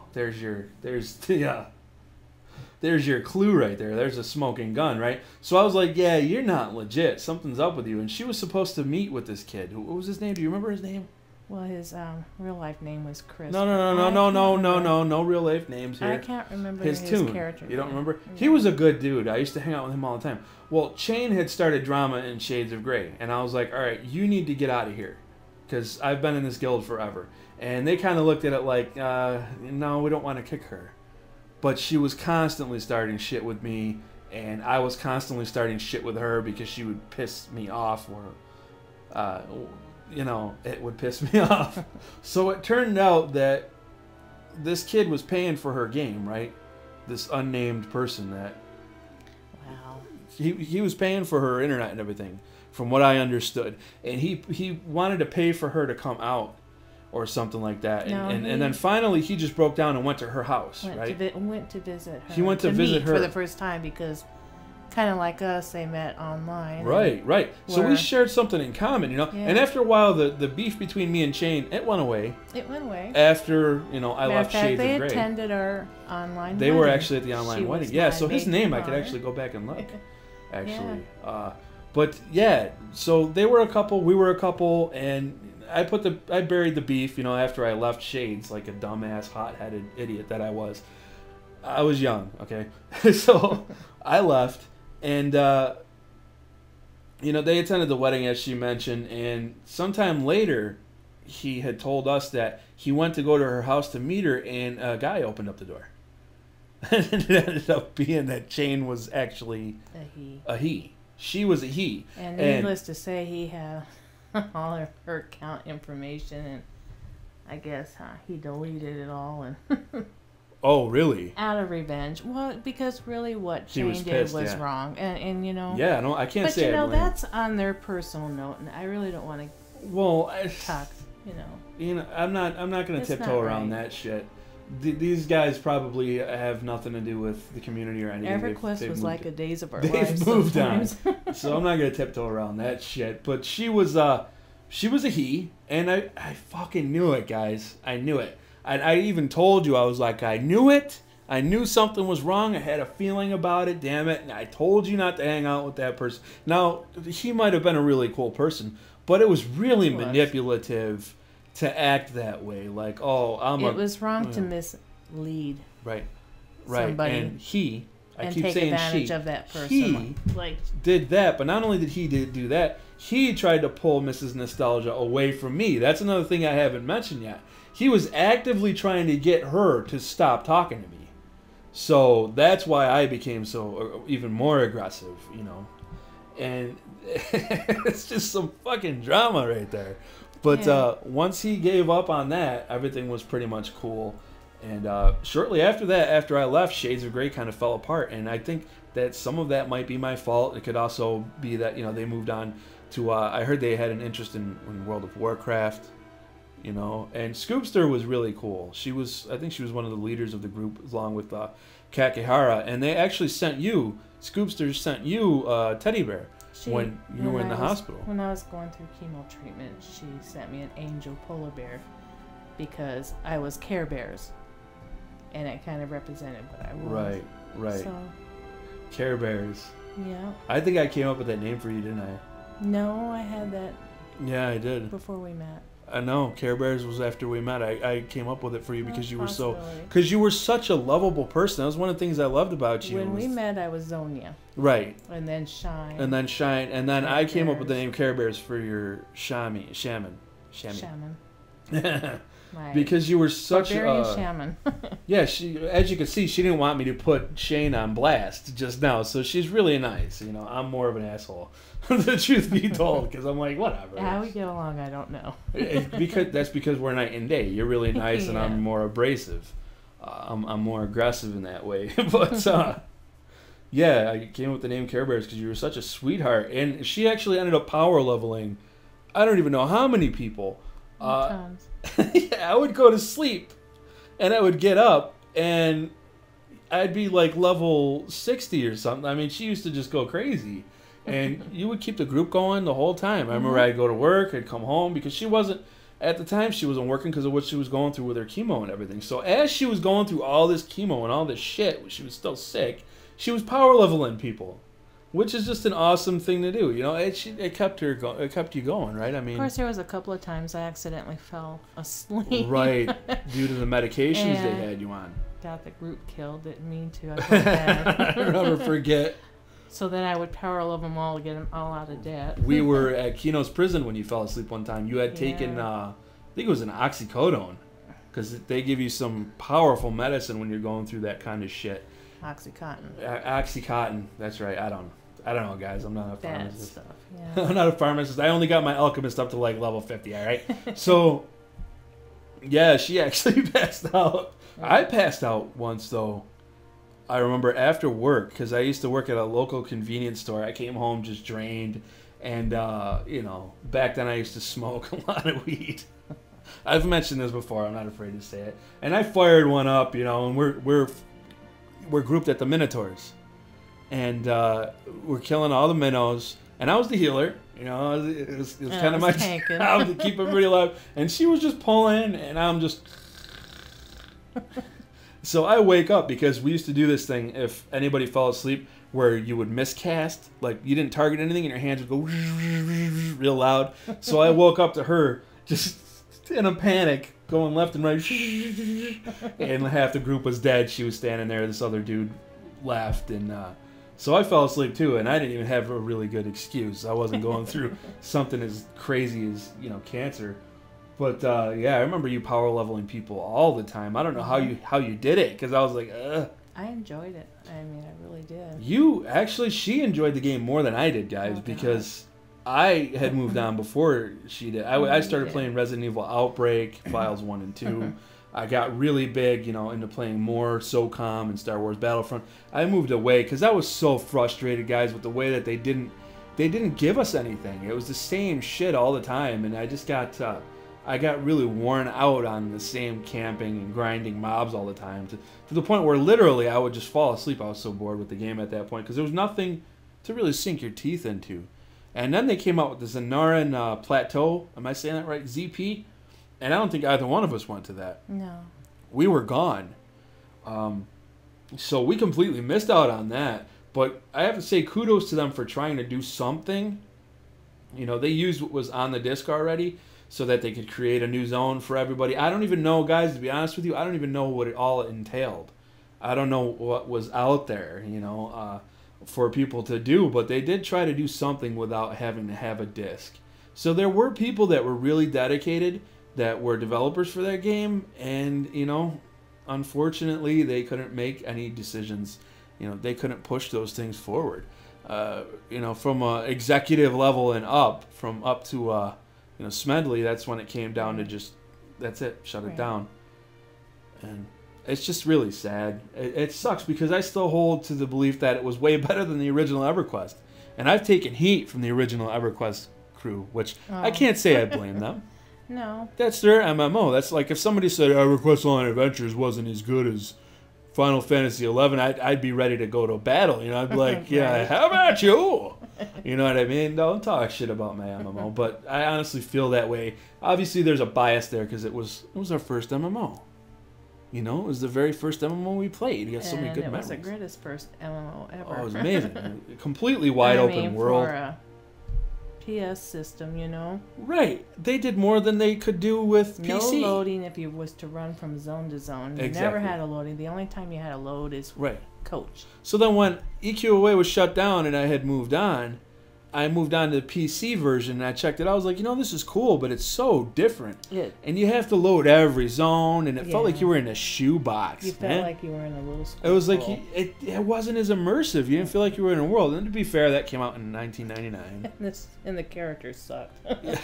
There's your clue right there. There's a smoking gun, right? So I was like, yeah, you're not legit. Something's up with you. And she was supposed to meet with this kid. What was his name? Do you remember his name? Well, his real life name was Chris. No, real life names here. I can't remember his character. You don't remember? Yeah. He was a good dude. I used to hang out with him all the time. Well, Chain had started drama in Shades of Grey, and I was like, all right, you need to get out of here, because I've been in this guild forever. And they kind of looked at it like, no, we don't want to kick her. But she was constantly starting shit with me, and I was constantly starting shit with her because she would piss me off, or, it would piss me off. So it turned out that this kid was paying for her game, right? This unnamed person that... Wow. He was paying for her internet and everything, from what I understood. And he wanted to pay for her to come out, or something like that. And then finally he just broke down and went to her house, right? Went to visit her. He went to visit her for the first time because, kind of like us, they met online. Right. So we shared something in common, Yeah. And after a while, the beef between me and Chain, it went away. After, I left Shades of Grey. They attended our online They wedding. were actually at the online wedding. Yeah, so his name, I could actually go back and look, actually. Yeah. But, yeah, so they were a couple, we were a couple, and... I buried the beef, after I left Shades, like a dumbass, hot-headed idiot that I was. I was young, okay? So I left, and, they attended the wedding, as she mentioned, and sometime later, he had told us that he went to go to her house to meet her, and a guy opened up the door. And it ended up being that Chain was actually a he. She was a he. And needless to say, he had... all of her account information, and I guess he deleted it all and oh really? Out of revenge. Well, because really what Chain did was wrong, and yeah, no, I can't say. But that's on their personal note, and I really don't want to talk. I'm not going to tiptoe around that shit. These guys probably have nothing to do with the community or anything. EverQuest was like a Days of Our Lives. They've moved on, so I'm not gonna tiptoe around that shit. But she was a he, and I fucking knew it, guys. I knew it. I even told you, I was like, I knew it. I knew something was wrong. I had a feeling about it. Damn it! And I told you not to hang out with that person. Now he might have been a really cool person, but it was really manipulative. to act that way. Like, oh, it was wrong to mislead. Right. Somebody And he, I keep take saying advantage she, of that person. he did that, but not only did he do that, he tried to pull Mrs. Nostalgia away from me. That's another thing I haven't mentioned yet. He was actively trying to get her to stop talking to me. So that's why I became so even more aggressive, you know. And it's just some fucking drama right there. But once he gave up on that, everything was pretty much cool. And shortly after that, after I left, Shades of Grey kind of fell apart. And I think that some of that might be my fault. It could also be that, you know, they moved on to, I heard they had an interest in World of Warcraft, you know. And Scoopster was really cool. I think she was one of the leaders of the group along with Kakihara. And they actually sent you, Scoopster sent you a teddy bear when you were in the hospital. When I was going through chemo treatment, she sent me an angel polar bear because I was Care Bears. And it kind of represented what I was. Right. So, Care Bears. Yeah. I think I came up with that name for you, didn't I? No, I had that. Yeah, I did. Before we met. I know. Care Bears was after we met. I came up with it for you because you were because you were such a lovable person. That was one of the things I loved about you. When we met, I was Zonia. Right. And then Shine. And then I came up with the name Care Bears for your shaman. Because you were such a shaman. Yeah, as you can see, she didn't want me to put Shane on blast just now, so she's really nice. You know, I'm more of an asshole, the truth be told, because I'm like, whatever. How we get along, I don't know. because we're night and day. You're really nice, and I'm more abrasive. I'm more aggressive in that way. But yeah, I came up with the name Care Bears because you were such a sweetheart, and she actually ended up power leveling. I don't even know how many people. Tons. Yeah, I would go to sleep, and I would get up, and I'd be like level 60 or something. I mean, she used to just go crazy, and you would keep the group going the whole time. I remember I'd go to work, I'd come home, because she wasn't, at the time, she wasn't working because of what she was going through with her chemo and everything. So as she was going through all this chemo and all this shit, she was still sick, she was power leveling people. Which is just an awesome thing to do, you know. It kept you going, right? I mean, of course, there was a couple of times I accidentally fell asleep. Right, due to the medications they had you on. Got the group killed. Didn't mean to. I felt bad. I'll never forget. So then I would power level them all to get them all out of debt. We were at Keno's prison when you fell asleep one time. You had taken, I think it was an oxycodone, because they give you some powerful medicine when you're going through that kind of shit. Oxycontin. Oxycontin. That's right. I don't know, guys. I'm not a pharmacist. Stuff, yeah. I'm not a pharmacist. I only got my alchemist up to like level 50, all right? So, yeah, she actually passed out. I passed out once, though. I remember after work, because I used to work at a local convenience store. I came home just drained. And, you know, back then I used to smoke a lot of weed. I've mentioned this before. I'm not afraid to say it. And I fired one up, you know, and we're grouped at the Minotaurs. And we're killing all the minnows, and I was the healer. You know, it was kind of my job to keep everybody alive. And she was just pulling, and I'm just. So I wake up because we used to do this thing. If anybody fell asleep, where you would miscast, like you didn't target anything, and your hands would go real loud. So I woke up to her just in a panic, going left and right, and half the group was dead. She was standing there. This other dude laughed, and. So I fell asleep too, and I didn't even have a really good excuse. I wasn't going through something as crazy as, you know, cancer. But yeah, I remember you power leveling people all the time. I don't know how you did it, because I was like, ugh. I enjoyed it. I mean, I really did. She enjoyed the game more than I did, guys, because I had moved on before she did. I started playing Resident Evil Outbreak, Files 1 and 2. I got really big, you know, into playing more SOCOM and Star Wars Battlefront. I moved away because I was so frustrated, guys, with the way that they didn't give us anything. It was the same shit all the time, and I just got really worn out on the same camping and grinding mobs all the time to the point where literally I would just fall asleep. I was so bored with the game at that point because there was nothing to really sink your teeth into. And then they came out with the Zanaran Plateau. Am I saying that right? ZP. And I don't think either one of us went to that. No. We were gone. So we completely missed out on that. But I have to say kudos to them for trying to do something. You know, they used what was on the disc already. so that they could create a new zone for everybody. I don't even know, guys, to be honest with you, I don't even know what it all entailed. I don't know what was out there, for people to do, but they did try to do something without having to have a disc. So there were people that were really dedicated, that were developers for that game, and, unfortunately, they couldn't make any decisions. They couldn't push those things forward. From executive level and up, from up to, Smedley, that's when it came down to just, that's it, shut it down. And it's just really sad. It sucks because I still hold to the belief that it was way better than the original EverQuest. And I've taken heat from the original EverQuest crew, which I can't say I blame them. No. That's their MMO. That's like if somebody said EverQuest Online Adventures wasn't as good as Final Fantasy 11, I'd be ready to go to battle. I'd be like, yeah, how about you? You know what I mean? Don't talk shit about my MMO. But I honestly feel that way. Obviously, there's a bias there because it was our first MMO. It was the very first MMO we played. You got so many good memories. It was the greatest first MMO ever. Oh, it was amazing. Completely wide open world. For a PS system, Right. They did more than they could do with PC. No loading if you was to run from zone to zone. You never had a loading. The only time you had a load is coach. So then when EQOA was shut down and I had moved on, I moved on to the PC version and I checked it out. I was like, this is cool, but it's so different. And you have to load every zone, and it felt like you were in a shoebox. You felt like you were in a little school. It was like, it wasn't as immersive. You didn't feel like you were in a world. And to be fair, that came out in 1999. And the characters sucked.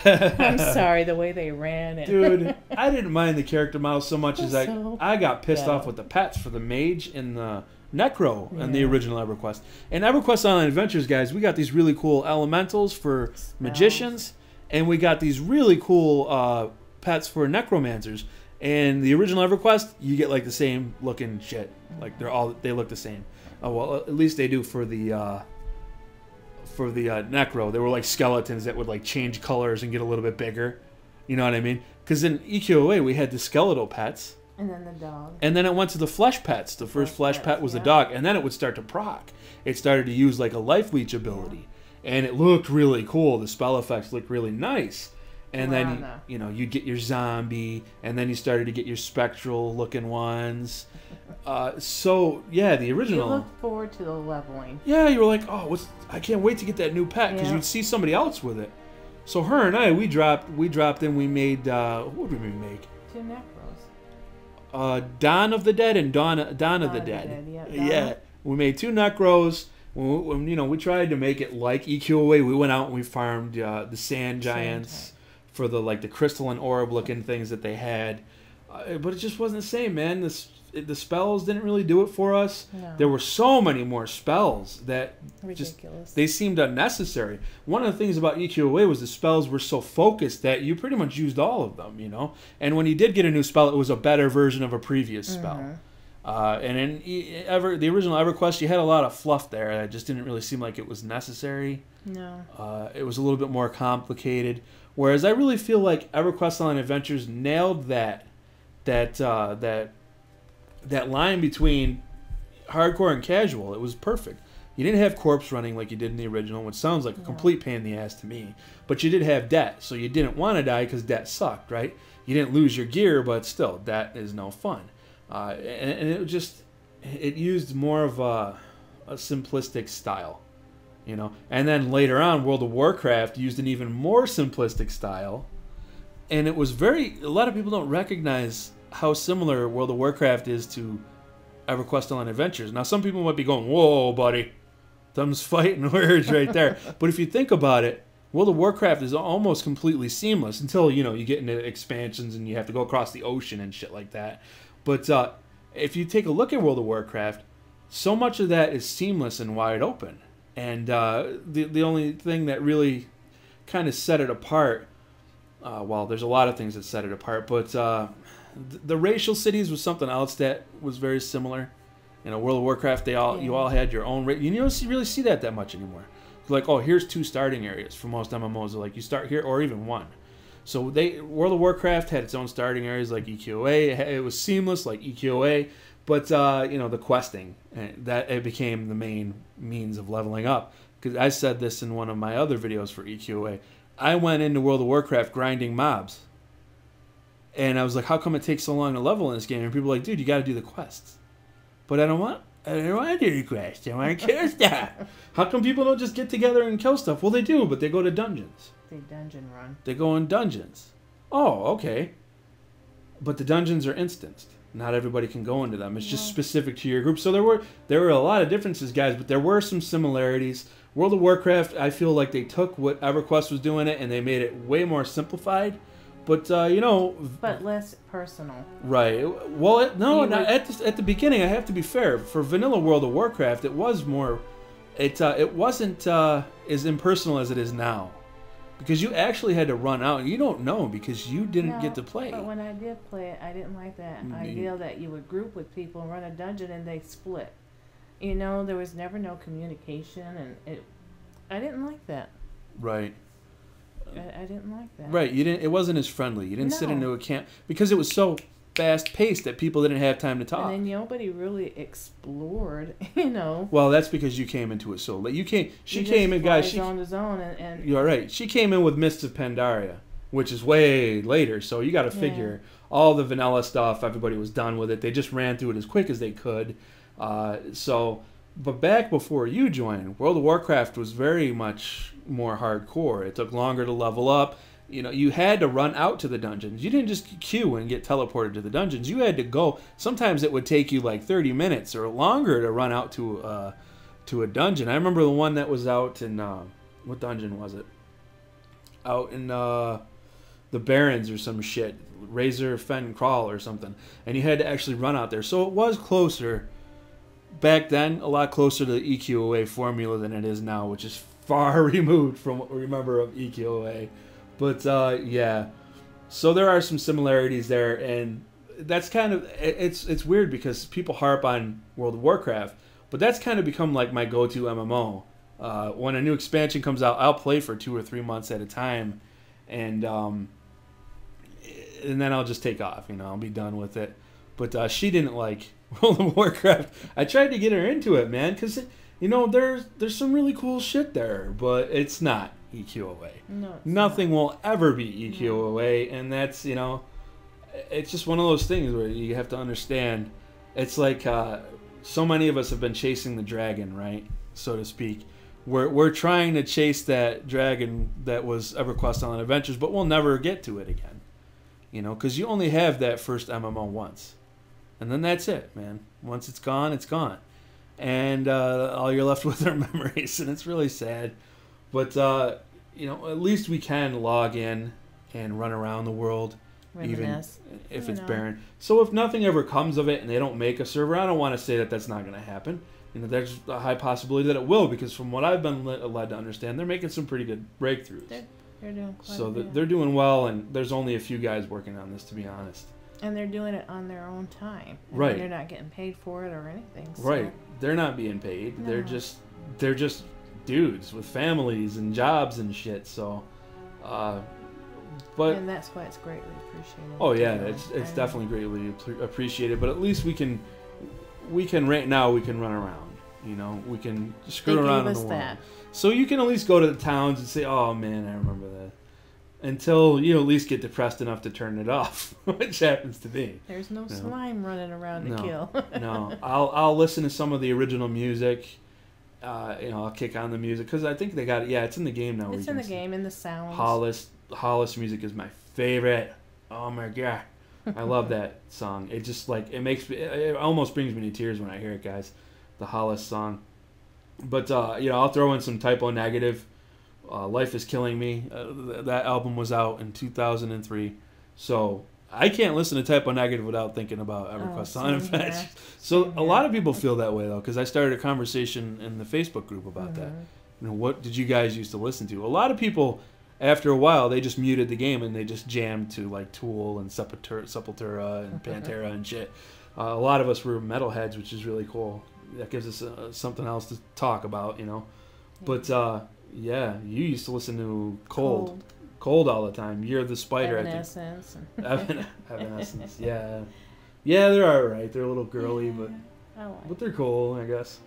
I'm sorry, the way they ran. Dude, I didn't mind the character model so much as I got pissed off with the pets for the mage and the Necro and the original EverQuest. And EverQuest Online Adventures, guys, we got these really cool elementals for magicians, and we got these really cool pets for necromancers. And the original EverQuest, you get like the same looking shit. Like they look the same. Well, at least they do for the Necro. They were like skeletons that would like change colors and get a little bit bigger. You know what I mean? Because in EQOA we had the skeletal pets. And then the dog. And then it went to the flesh pets. The first flesh pet was the dog. And then it would start to proc. It started to use like a life leech ability. And it looked really cool. The spell effects looked really nice. And then, you'd get your zombie. And then you started to get your spectral looking ones. The original. You looked forward to the leveling. Yeah, you were like, I can't wait to get that new pet. Because you'd see somebody else with it. So her and I, we dropped in, we made, what did we make? 2 Necros. Dawn of the Dead and Dawn of the Dead. Yeah, we made 2 Necros. We tried to make it like EQOA. We went out and we farmed the sand giants for the crystalline orb looking things that they had, but it just wasn't the same, man. The spells didn't really do it for us. No. There were so many more spells that they seemed unnecessary. One of the things about EQOA was the spells were so focused that you pretty much used all of them, And when you did get a new spell, it was a better version of a previous spell. And in the original EverQuest, you had a lot of fluff there. It just didn't really seem like it was necessary. No. It was a little bit more complicated. Whereas I really feel like EverQuest Online Adventures nailed that line between hardcore and casual. It was perfect. You didn't have corpse running like you did in the original, which sounds like a complete pain in the ass to me. But you did have debt, so you didn't want to die because debt sucked, right? You didn't lose your gear, but still, debt is no fun. And it used more of a simplistic style, And then later on, World of Warcraft used an even more simplistic style. And it was a lot of people don't recognize how similar World of Warcraft is to EverQuest Online Adventures. Now, some people might be going, whoa, buddy, them's fighting words right there. But if you think about it, World of Warcraft is almost completely seamless until, you get into expansions and you have to go across the ocean and shit like that. But if you take a look at World of Warcraft, so much of that is seamless and wide open. And the only thing that really kind of set it apart, there's a lot of things that set it apart, but the racial cities was something else that was very similar. World of Warcraft, you all had your own race. You don't really see that much anymore. Like, here's 2 starting areas for most MMOs. Like, you start here or even 1. So World of Warcraft had its own starting areas like EQOA. It was seamless like EQOA, but the questing, that it became the main means of leveling up. Because I said this in one of my other videos for EQOA. I went into World of Warcraft grinding mobs. And I was like, how come it takes so long to level in this game? And people were like, dude, you got to do the quests. But I don't want to do the quests. I want to kill stuff. How come people don't just get together and kill stuff? Well, they do, but they go to dungeons. They dungeon run. They go in dungeons. Oh, okay. But the dungeons are instanced. Not everybody can go into them. It's just specific to your group. So there were a lot of differences, guys, but there were some similarities. World of Warcraft, I feel like they took what EverQuest was doing it and they made it way more simplified. But, But less personal. Right. Well, at the beginning, I have to be fair. For vanilla World of Warcraft, it was more... It wasn't as impersonal as it is now. Because you actually had to run out, and you don't know because you didn't get to play. But when I did play it, I didn't like that idea that you would group with people and run a dungeon and they split. There was never no communication, and I didn't like that. Right. I didn't like that. Right. You didn't. It wasn't as friendly. You didn't sit into a camp because it was so fast paced that people didn't have time to talk. And then nobody really explored. Well, that's because you came into it so late. She came in, guys. Zone to zone, and you're right. She came in with Mists of Pandaria, which is way later. So you got to figure all the vanilla stuff. Everybody was done with it. They just ran through it as quick as they could. But back before you joined, World of Warcraft was very much more hardcore. It took longer to level up. You had to run out to the dungeons. You didn't just queue and get teleported to the dungeons. You had to go. Sometimes it would take you like 30 minutes or longer to run out to a dungeon. I remember the one that was out in what dungeon was it? Out in the Barrens or some shit, Razor Fen Crawl or something. And you had to actually run out there. So it was closer. Back then, a lot closer to the EQOA formula than it is now, which is far removed from what we remember of EQOA. But, so there are some similarities there, and that's kind of, it's weird because people harp on World of Warcraft, but that's kind of become like my go-to MMO. When a new expansion comes out, I'll play for 2 or 3 months at a time, and then I'll just take off, I'll be done with it. But she didn't like World of Warcraft. I tried to get her into it, man, because there's some really cool shit there, but it's not EQOA. No, nothing will ever be EQOA, and that's it's just one of those things where you have to understand. It's like so many of us have been chasing the dragon, right, so to speak. We're trying to chase that dragon that was EverQuest Online Adventures, but we'll never get to it again, because you only have that first MMO once. And then that's it, man. Once it's gone, it's gone. And all you're left with are memories, and it's really sad. But, at least we can log in and run around the world, reminisce, even if it's barren. So if nothing ever comes of it and they don't make a server, I don't want to say that that's not going to happen. There's a high possibility that it will, because from what I've been led to understand, they're making some pretty good breakthroughs. They're doing quite so a bit. They're doing well, and there's only a few guys working on this, to be honest. And they're doing it on their own time. Right. They're not getting paid for it or anything. So. Right. They're not being paid. No. They're just dudes with families and jobs and shit. So, but and that's why it's greatly appreciated. Oh yeah, it's definitely greatly appreciated. But at least we can right now we can run around. We can screw around in the world. That. So you can at least go to the towns and say, "Oh man, I remember that." Until you at least get depressed enough to turn it off, which happens to me. There's no slime running around to kill. No, I'll listen to some of the original music. I'll kick on the music because I think they got it. Yeah, it's in the game now. It's in the game, in the sounds. Hollis music is my favorite. Oh my god, I love that song. It just it almost brings me to tears when I hear it, guys. The Hollis song. But I'll throw in some Typo Negative. Life is Killing Me. That album was out in 2003, so I can't listen to Typo Negative without thinking about EverQuest Online Adventures. So a lot of people feel that way though, because I started a conversation in the Facebook group about that. What did you guys used to listen to? A lot of people, after a while, they just muted the game and they just jammed to like Tool and Sepultura and Pantera and shit. A lot of us were metalheads, which is really cool. That gives us something else to talk about, But yeah, you used to listen to Cold all the time. Year of the Spider, Evanescence. I think. Evanescence, yeah. Yeah, they're alright. They're a little girly, but they're cool, I guess.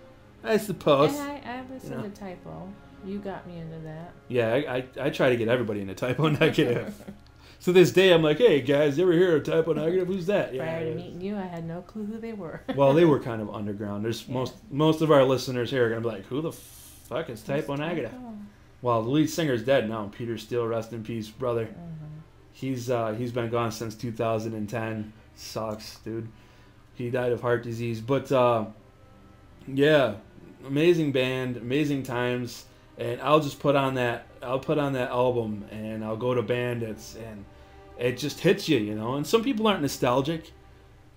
I suppose. And I listened to Typo. You got me into that. Yeah, I try to get everybody into type O negative. So this day I'm like, hey guys, you ever hear of type O negative? Who's that? Prior to meeting you, I had no clue who they were. Well, they were kind of underground. There's most of our listeners here are gonna be like, who the fuck is type O negative? Well, the lead singer's dead now. Peter Steele, rest in peace, brother. He's been gone since 2010. Sucks, dude. He died of heart disease. But yeah, amazing band, amazing times. And I'll just put on that album, and I'll go to Bandits, and it just hits you, you know. And some people aren't nostalgic.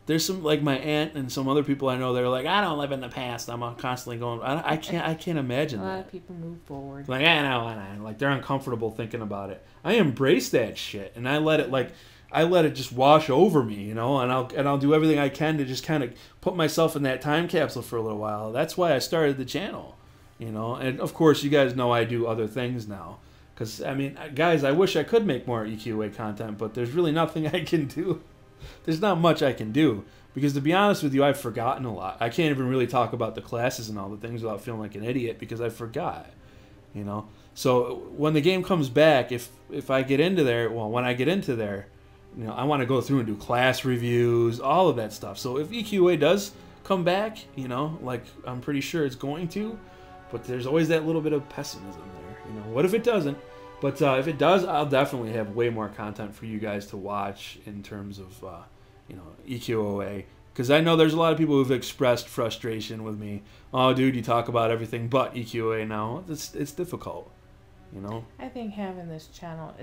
There's some, like my aunt and some other people I know, they're like, I don't live in the past. I'm constantly going. I can't imagine that. A lot of people move forward. Like I know, like they're uncomfortable thinking about it. I embrace that shit, and I let it just wash over me, you know. And I'll do everything I can to just kind of put myself in that time capsule for a little while. That's why I started the channel, you know. And of course, you guys know I do other things now. Because I mean, guys, I wish I could make more EQA content, but there's really nothing I can do. There's not much I can do, because to be honest with you, I've forgotten a lot. I can't even really talk about the classes and all the things without feeling like an idiot, because I forgot, you know. So when the game comes back, if I get into there, well, when I get into there, you know, I want to go through and do class reviews, all of that stuff. So if EQA does come back, you know, like I'm pretty sure it's going to, but there's always that little bit of pessimism there, you know. What if it doesn't? But if it does, I'll definitely have way more content for you guys to watch in terms of, you know, EQOA. Because I know there's a lot of people who've expressed frustration with me. Oh, dude, you talk about everything but EQOA now. It's difficult, you know. I think having this channel,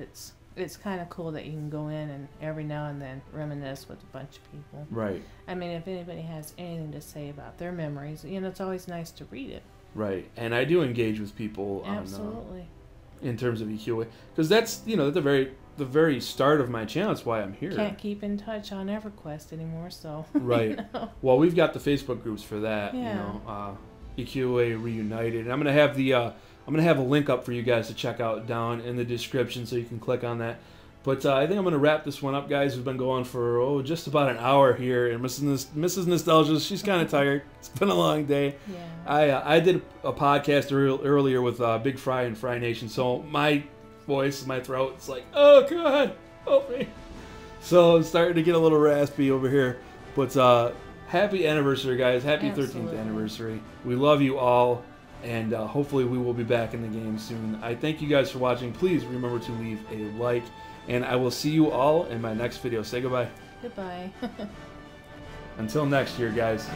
it's kind of cool that you can go in and every now and then reminisce with a bunch of people. Right. I mean, if anybody has anything to say about their memories, you know, it's always nice to read it. Right. And I do engage with people. Absolutely. In terms of EQA, because that's, you know, at the very start of my channel. That's why I'm here. Can't keep in touch on EverQuest anymore, so right. You know. Well, we've got the Facebook groups for that. Yeah. You know, EQA Reunited. And I'm gonna have a link up for you guys to check out down in the description, so you can click on that. But I think I'm gonna wrap this one up, guys. We've been going for just about an hour here, and Mrs. Nostalgia, she's kind of tired. It's been a long day. Yeah. I did a podcast earlier with Big Fry and Fry Nation, so my voice, my throat, it's like, oh god, help me. So I'm starting to get a little raspy over here. But happy anniversary, guys! Happy Absolutely. 13th anniversary. We love you all. And hopefully we will be back in the game soon. I thank you guys for watching. Please remember to leave a like. And I will see you all in my next video. Say goodbye. Goodbye. Until next year, guys.